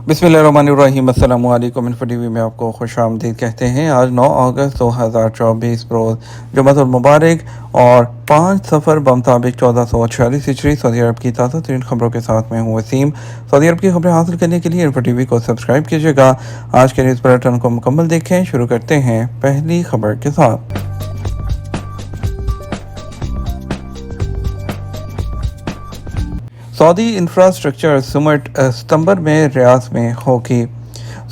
बिस्मिल्लाहिर्रहमानिर्रहीम। अस्सलामु अलैकुम। इन्फो टीवी में आपको खुश आमदीद कहते हैं। आज 9 अगस्त 2024 रोज़ जुमातुल मुबारक और 5 सफ़र बमुताबिक 1446 हिजरी सऊदी अरब की ताज़ा तरीन खबरों के साथ मैं हूँ वसीम। सऊदी अरब की खबरें हासिल करने के लिए इन्फो टीवी को सब्सक्राइब कीजिएगा। आज के न्यूज़ बुलेटिन को मुकम्मल देखें। शुरू करते हैं पहली खबर के साथ। सऊदी इंफ्रास्ट्रक्चर समिट सितंबर में रियाद में होगी।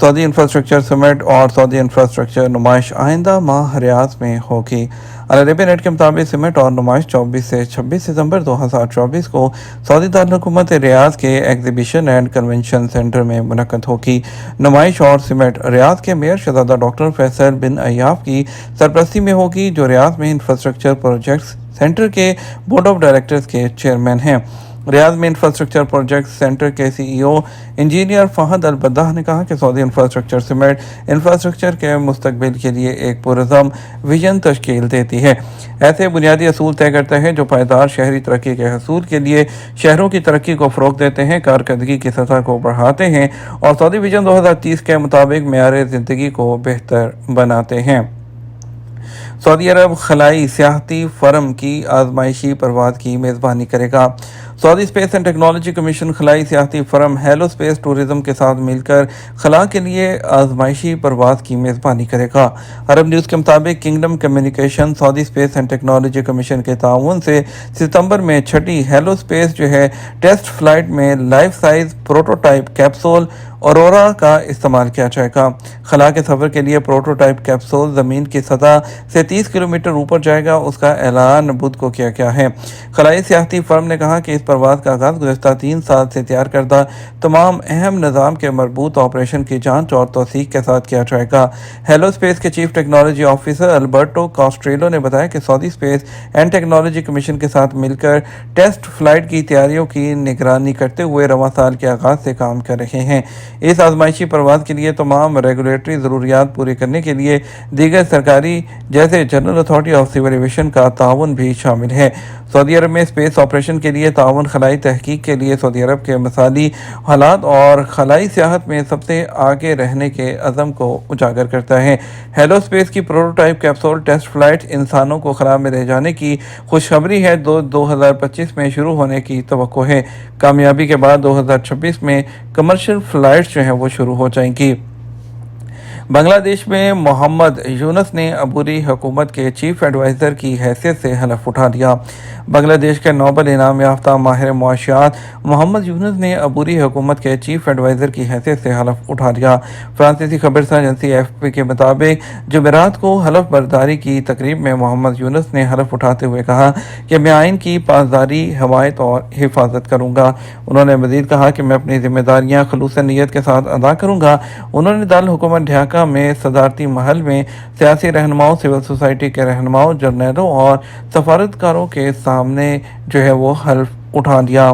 सऊदी इंफ्रास्ट्रक्चर समिट और सऊदी इंफ्रास्ट्रक्चर नुमाइश आइंदा माह रियाद में होगी। अल अरबिया नेट के मुताबिक समिट और नुमाइश 24 से 26 सितंबर 2024 को सऊदी दारुल-ए-हुकूमत रियाद के एग्जीबिशन एंड कन्वेंशन सेंटर में मुनक्कद होगी। नुमाइश और समिट रियाद के मेयर शहजादा डॉक्टर फैसल बिन अय्याफ की सरपरस्ती में होगी, जो रियाद में इंफ्रास्ट्रक्चर प्रोजेक्ट्स सेंटर के बोर्ड ऑफ डायरेक्टर्स के चेयरमैन हैं। रियाद में इंफ्रास्ट्रक्चर प्रोजेक्ट सेंटर के सीईओ इंजीनियर फहद अल-बद्दाह ने कहा कि सऊदी इंफ्रास्ट्रक्चर समिट इंफ्रास्ट्रक्चर के मुस्तकबिल के लिए एक पुरज़म विजन तश्कील देती है, ऐसे बुनियादी असूल तय करता है जो पायदार शहरी तरक्की के हसूल के लिए शहरों की तरक्की को फ़रोग़ देते हैं, कारकर्दगी की सतह को बढ़ाते हैं और सऊदी विजन 2030 के मुताबिक मेयार ज़िंदगी को बेहतर बनाते हैं। सऊदी अरब खलाई सियाहती फर्म की आजमाइशी परवाज़ की मेज़बानी करेगा। Saudi space and technology commission खलाई सियाहती फर्म हेलो स्पेस टूरिज्म के साथ मिलकर खला के लिए आजमाइशी परवाज़ की मेज़बानी करेगा। अरब न्यूज़ के मुताबिक kingdom communication Saudi space and technology commission के ताउन से सितंबर में छठी हेलो स्पेस टेस्ट फ्लाइट में life size prototype capsule aurora का इस्तेमाल किया जाएगा। खला के सफ़र के लिए प्रोटोटाइप कैप्सूल ज़मीन की सतह से 30 किलोमीटर ऊपर जाएगा, उसका ऐलान बुध को किया गया है। खलाई सियाहती फर्म ने कहा कि इस परवाज़ का आगाज़ गुज़श्ता 3 साल से तैयार करदा तमाम अहम निज़ाम के मरबूत ऑपरेशन की जांच और तौसीक के साथ किया जाएगा। हेलो स्पेस के चीफ टेक्नोलॉजी ऑफिसर अल्बर्टो कास्ट्रेलो ने बताया कि Saudi space and technology commission के साथ मिलकर टेस्ट फ्लाइट की तैयारियों की निगरानी करते हुए रवां साल के आगाज़ से काम कर रहे हैं। इस आजमाइशी परवाज़ के लिए तमाम रेगुलेटरी ज़रूरियात पूरी करने के लिए दीगर सरकारी जैसे general authority of civil aviation का ताउन भी शामिल है। सऊदी अरब में स्पेस ऑपरेशन के लिए ताउन खलाई तहकीक के लिए सऊदी अरब के मसाली हालात और खलाई सियाहत में सबसे आगे रहने के अज़म को उजागर करता है। हेलो स्पेस की प्रोटोटाइप कैप्सूल टेस्ट फ्लाइट इंसानों को खला में ले जाने की खुशखबरी है। 2025 में शुरू होने की तवक्को है। कामयाबी के बाद 2026 में कमर्शियल फ्लाइट्स वो शुरू हो जाएंगी। बांग्लादेश में मोहम्मद यूनुस ने अबूरी हुकूमत के चीफ एडवाइज़र की हैसियत से हलफ उठा लिया। बांग्लादेश के नोबल इनाम याफ्ता माहिर मुआशियात मोहम्मद यूनुस ने अबूरी हुकूमत के चीफ एडवाइज़र की हैसियत से हलफ उठा लिया। फ्रांसीसी खबरसां एजेंसी एएफपी के मुताबिक जुमेरात को हलफ बर्दारी की तकरीब में मोहम्मद यूनुस ने हलफ उठाते हुए कहा कि मैं आइन की पासदारी, हिमायत और हिफाजत करूँगा। उन्होंने मज़ीद कहा कि मैं अपनी जिम्मेदारियाँ खलूस नीयत के साथ अदा करूँगा। उन्होंने दारुल हुकूमत ढाका में सदारती महल में सियासी रहनुमाओं, सिविल सोसाइटी के रहनुमाओं, जर्नलों और सफारतकारों के सामने वो हल्फ उठा लिया।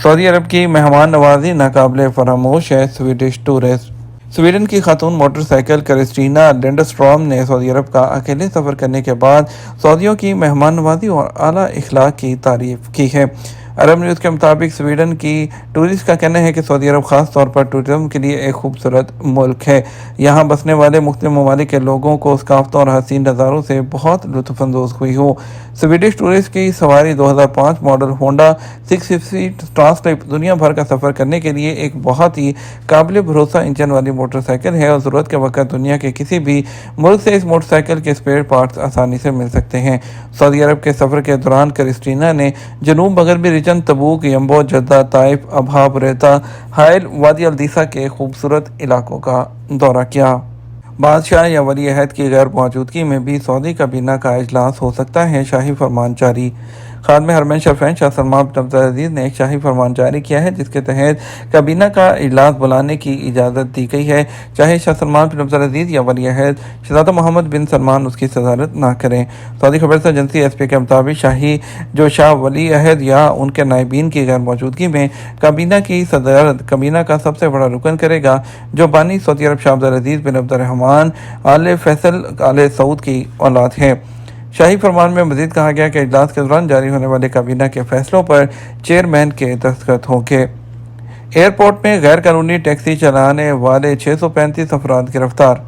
सऊदी अरब की मेहमान नवाजी नाकाबिले फरामोश है। स्वीडिश टूरिस्ट स्वीडन की खातून मोटरसाइकिल क्रिस्टीना लिंडस्ट्रॉम ने सऊदी अरब का अकेले सफ़र करने के बाद सऊदियों की मेहमान नवाजी और आला इखलाक की तारीफ की है। अरब न्यूज़ के मुताबिक स्वीडन की टूरिस्ट का कहना है कि सऊदी अरब ख़ास तौर पर टूरिज्म के लिए एक खूबसूरत मुल्क है। यहाँ बसने वाले मुख्तलिफ ममालिक के लोगों को सकाफ़तों और हसीन नज़ारों से बहुत लुत्फ़अंदोज़ हुई हो। स्वीडिश टूरिस्ट की सवारी 2005 मॉडल होंडा 650 ट्रांसलिप दुनिया भर का सफ़र करने के लिए एक बहुत ही काबिल भरोसा इंजन वाली मोटरसाइकिल है और ज़रूरत के वक्त दुनिया के किसी भी मुल्क से इस मोटरसाइकिल के स्पेयर पार्ट्स आसानी से मिल सकते हैं। सऊदी अरब के सफ़र के दौरान क्रिस्टीना ने जनूब मगरबी तबूक, यम्बो, जद्दा, ताइफ, अबहा, बुरेता, हाइल, वादी अल-दीसा के खूबसूरत इलाकों का दौरा किया। बादशाह या वली अहद की गैर मौजूदगी में भी सऊदी काबीना का इजलास हो सकता है। शाही फरमान जारी। खादम हरमैन शरफैन शाह सलमान बिन अब्दुल ने एक शाही फरमान जारी किया है, जिसके तहत काबीना का इजलास बुलाने की इजाज़त दी गई है, चाहे शाह सलमान बिन अब्दुल या वली अहद शहजादा मोहम्मद बिन सलमान उसकी सदारत ना करें। सऊदी खबरसां एजेंसी एसपी के मुताबिक शाह वली अहद या उनके नायबीन की गैर मौजूदगी में काबीना की सदारत काबीना का सबसे बड़ा रुकन करेगा, जो बानी सऊदी अरब शाह अब्दुल अजीज़ बिन अब्दुर्रहमान आले फैसल आले सऊद की औलाद है। शाही फरमान में मज़ीद कहा गया कि इजलास के दौरान जारी होने वाले काबीना के फैसलों पर चेयरमैन के दस्तखत होंगे। एयरपोर्ट में गैर कानूनी टैक्सी चलाने वाले 635 अफराद गिरफ्तार।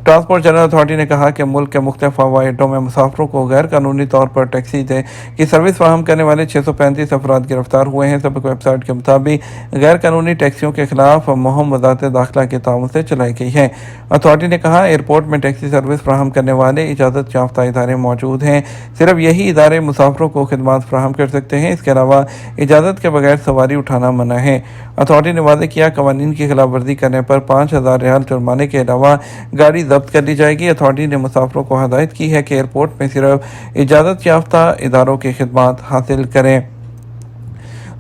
ट्रांसपोर्ट जनरल अथॉरिटी ने कहा कि मुल्क के मुख्तलिफ हवाई अड्डों में मुसाफरों को गैर कानूनी तौर पर टैक्सी की सर्विस फराहम करने वाले 635 अफराद गिरफ्तार हुए हैं। सबक वेबसाइट के मुताबिक गैर कानूनी टैक्सियों के खिलाफ मुहिम वजारत दाखिला के ताउन से चलाई गई है। अथॉरिटी ने कहा एयरपोर्ट में टैक्सी सर्विस फराहम करने वाले इजाज़त याफ्ता इदारे मौजूद हैं। सिर्फ यही इदारे मुसाफरों को खिदमत फराहम कर सकते हैं। इसके अलावा इजाज़त के बगैर सवारी उठाना मना है। अथॉरिटी ने वादे किया कवानीन की खिलाफ वर्जी करने पर 5,000 रियाल जुर्माने के अलावा गाड़ी जब्त कर ली जाएगी। अथॉरिटी ने मुसाफरों को हदायत की है कि एयरपोर्ट में सिर्फ इजाज़त याफ्ता इदारों की खिदमत हासिल करें।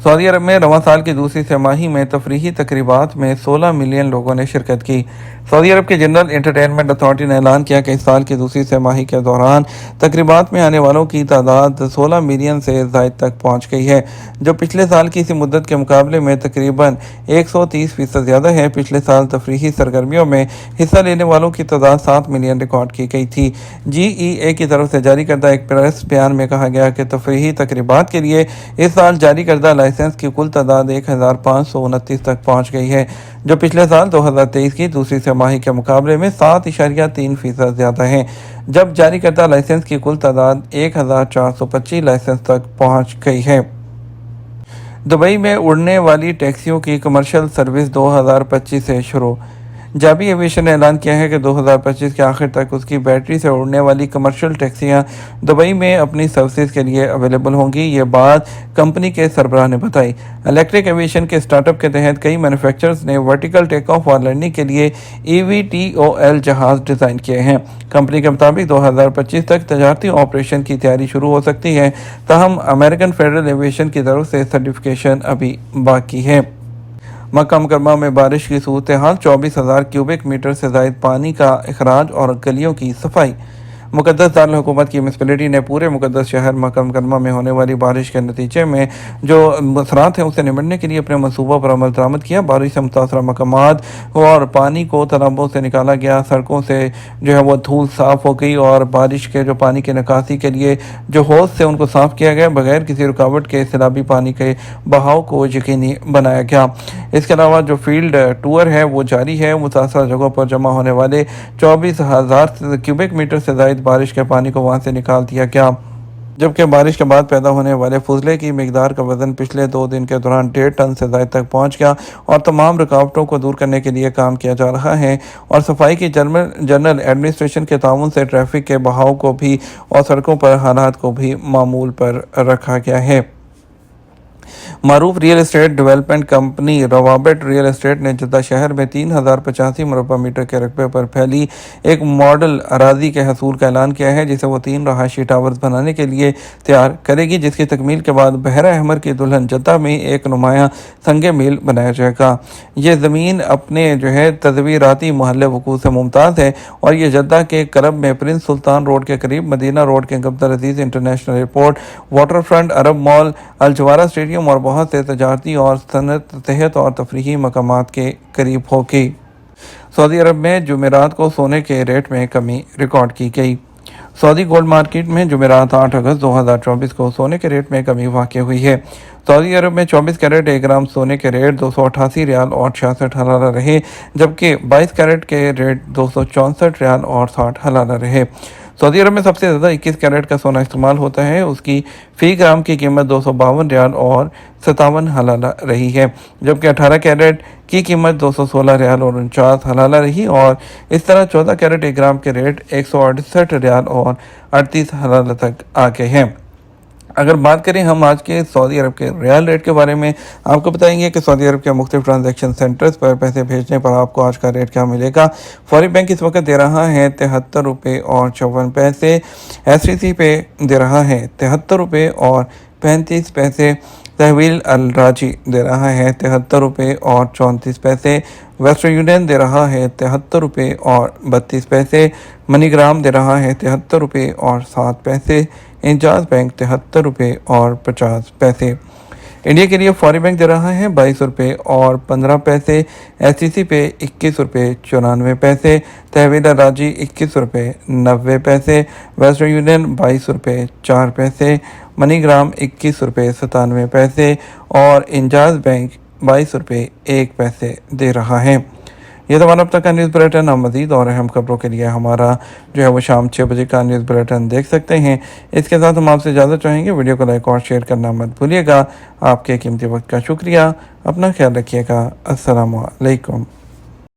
सऊदी अरब में रवां साल की दूसरी तिमाही में तफरीही तकरीबात में 16 मिलियन लोगों ने शिरकत की। सऊदी अरब के जनरल एंटरटेनमेंट अथॉरिटी ने ऐलान किया कि इस साल की दूसरी तिमाही के दौरान तकरीबात में आने वालों की तादाद 16 मिलियन से ज़ायद तक पहुंच गई है, जो पिछले साल की इसी मुद्दत के मुकाबले में तकरीबन 130% ज़्यादा है। पिछले साल तफरीही सरगर्मियों में हिस्सा लेने वालों की तादाद 7 मिलियन रिकॉर्ड की गई थी। GEA की तरफ से जारी करदा एक प्रेस बयान में कहा गया कि तफरीही तकरीबात के लिए इस साल जारी करदा लाइसेंस की कुल तादाद 1529 तक पहुंच गई है, जो पिछले साल 2023 की दूसरी तिमाही के मुकाबले में 7.3% ज़्यादा है, जब जारी करदा लाइसेंस की कुल तादाद 1425 लाइसेंस तक पहुंच गई है। दुबई में उड़ने वाली टैक्सियों की कमर्शियल सर्विस 2025 से शुरू। जाबी एविएशन ने ऐलान किया है कि 2025 के आखिर तक उसकी बैटरी से उड़ने वाली कमर्शियल टैक्सियां दुबई में अपनी सर्विस के लिए अवेलेबल होंगी। ये बात कंपनी के सरबराह ने बताई। इलेक्ट्रिक एविएशन के स्टार्टअप के तहत कई मैन्युफैक्चरर्स ने वर्टिकल टेक ऑफ और लैंडिंग के लिए EVTOL जहाज डिज़ाइन किए हैं। कंपनी के मुताबिक 2025 तक तजारती ऑपरेशन की तैयारी शुरू हो सकती है, ताहम अमेरिकन फेडरल एविएशन की तरफ से सर्टिफिकेशन अभी बाकी है। मक्का मुकरमा में बारिश की सूरत हाल, 24,000 क्यूबिक मीटर से ज़ायद पानी का अखराज और गलियों की सफाई। मुक़द्दस दारुल हुकूमत की म्यूनसिपैलिटी ने पूरे मुक़द्दस शहर मक्का मुकरमा में होने वाली बारिश के नतीजे में जो मसरात हैं उससे निपटने के लिए अपने मनसूबों पर अमल दरामद किया। बारिश से मुतासरा मकामात और पानी को तालाबों से निकाला गया, सड़कों से जो है वो धूल साफ़ हो गई और बारिश के जो पानी की निकासी के लिए जो होज से उनको साफ़ किया गया। बगैर किसी रुकावट के सैलाबी पानी के बहाव को यकीनी बनाया गया। इसके अलावा जो फील्ड टूर है वो जारी है। मुतासरा जगहों पर जमा होने वाले 24,000 क्यूबिक मीटर से ज़ायद बारिश के पानी को वहां से निकाल दिया गया, जबकि बारिश के बाद पैदा होने वाले फुजले की मिकदार का वजन पिछले 2 दिन के दौरान 1.5 टन से ज़ायद तक पहुंच गया और तमाम रुकावटों को दूर करने के लिए काम किया जा रहा है और सफाई की जनरल एडमिनिस्ट्रेशन के ताउन से ट्रैफिक के बहाव को भी और सड़कों पर हालात को भी मामूल पर रखा गया है। मारूफ real estate development company Rawabet real estate ने जद्दा शहर में 3,085 मुरबा मीटर के रकबे पर फैली एक मॉडल अराजी के हसूल का ऐलान किया है, जिसे वो 3 रहायशी टावर्स बनाने के लिए तैयार करेगी, जिसकी तकमील के बाद बहरा अहमर की दुल्हन जद्दा में एक नुमाया संग मील बनाया जाएगा। ये ज़मीन अपने जो है तज़वीराती महल वकूअ से मुमताज़ है और ये जद्दा के करब में प्रिंस सुल्तान रोड के करीब, मदीना रोड के गब्दर Aziz international airport, waterfront, Arab mall, Aljawhara stadium और बहुत से तजारती और सनत तहत और तफरीही मकामात के करीब होगी। सऊदी अरब में जुमेरात को सोने के रेट में कमी रिकॉर्ड की गई। सऊदी गोल्ड मार्केट में जुमेरात 8 अगस्त 2024 को सोने के रेट में कमी वाक़ हुई है। सऊदी अरब में 24 कैरेट 1 ग्राम सोने के रेट 288 रियाल और 66 हलाला रहे, जबकि 22 कैरेट के रेट 264 रियाल और 60 हलाला रहे। सऊदी अरब में सबसे ज़्यादा 21 कैरेट का सोना इस्तेमाल होता है, उसकी फ़ी ग्राम की कीमत 252 रियाल और 57 हलाला रही है, जबकि 18 कैरेट की कीमत 216 रियाल और 49 हलाला रही और इस तरह 14 कैरेट 1 ग्राम के रेट 168 रियाल और 38 हलाला तक आ गए हैं। अगर बात करें हम आज के सऊदी अरब के रियाल रेट के बारे में, आपको बताएंगे कि सऊदी अरब के मुख्तलिफ ट्रांजैक्शन सेंटर्स पर पैसे भेजने पर आपको आज का रेट क्या मिलेगा। फौरी बैंक इस वक्त दे रहा है 73 रुपये और 54 पैसे। STC पे दे रहा है 73 रुपये और 35 पैसे। तहवील अल राजी दे रहा है 73 रुपये और 34 पैसे। वेस्टर्न यूनियन दे रहा है 73 रुपये और 32 पैसे। मनीग्राम दे रहा है 73 रुपये और 7 पैसे। इंजाज बैंक 73 रुपये और 50 पैसे। इंडिया के लिए फौरी बैंक दे रहा है 22 रुपये और 15 पैसे। STC पे 21 रुपये 94 पैसे। तहवील राजी 21 रुपये 90 पैसे। वेस्टर्न यूनियन 22 रुपये 4 पैसे। मनीग्राम 21 रुपये 97 पैसे और इंजाज बैंक ₹22.01 दे रहा है। ये तो हमारा अब तक का न्यूज़ बुलेटिन। अब मज़ीद और अहम खबरों के लिए हमारा जो है वो शाम 6 बजे का न्यूज़ बुलेटिन देख सकते हैं। इसके साथ हम आपसे इजाज़त चाहेंगे। वीडियो को लाइक और शेयर करना मत भूलिएगा। आपके कीमती वक्त का शुक्रिया। अपना ख्याल रखिएगा। अस्सलामु अलैकुम।